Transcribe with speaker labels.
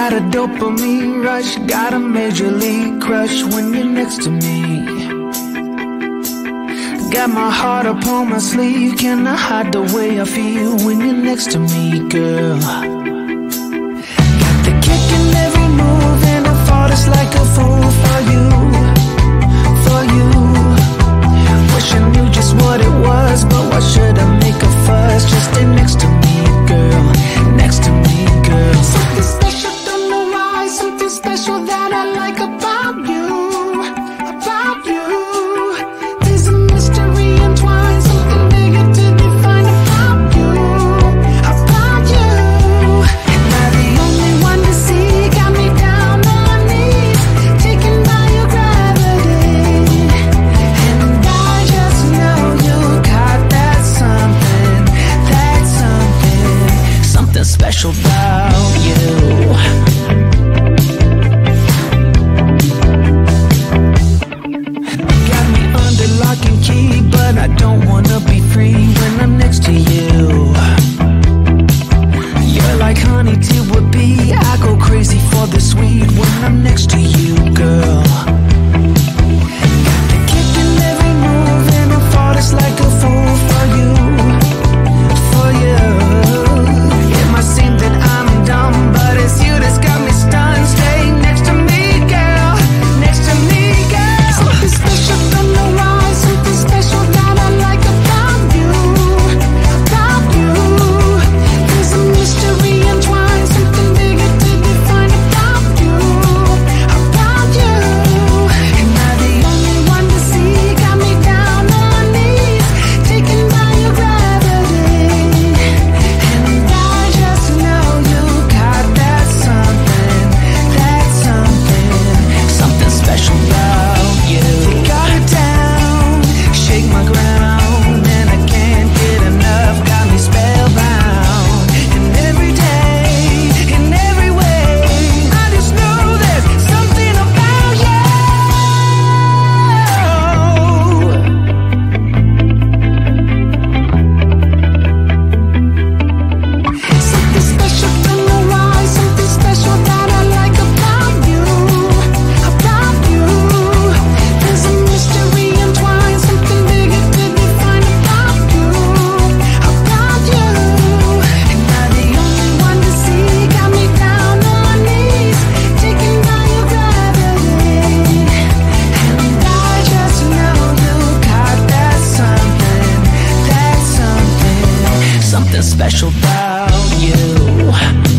Speaker 1: got a dopamine rush, got a major league crush when you're next to me. Got my heart upon my sleeve, can I hide the way I feel when you're next to me, girl? Got the kick in every move and I fought just like a fool for you, for you. Wish I knew just what it was, but why should I make a fuss? Just stay next to me, girl, next to me, girl. Something special, don't know why, something special that I like about you, about you. There's a mystery entwined, something bigger to define about you, about you. Am I the only one to see? Got me down on my knees, taken by your gravity. And I just know you got that something, something special about you. Got me under lock and key, but I don't wanna be free when I'm next to you. You're like honey to a bee, I go crazy for the sweet when I'm next to you, girl. Got the kick in every move and I fall just like a fool for you, for you. It might seem that I'm dumb, but it's you that's got me stunned. Stay next to me, girl, next to me, girl. Something special, don't know why, something special that I like about you, about you. There's a mystery entwined, something bigger to define about you, about you. Am I the only one to see? Got me down on my knees, taken by your gravity. And I just know you got that something, something special about you. You got it down, shake my ground, and I can't get enough, got me spellbound. And every day, in every way, I just know there's something about you. Something special, don't know why, something special that I like about you, about you. There's a mystery entwined, something bigger to define about you, about you. Am I the only one to see? Got me down on my knees, taken by your gravity. And I just know you got that something, something special about you.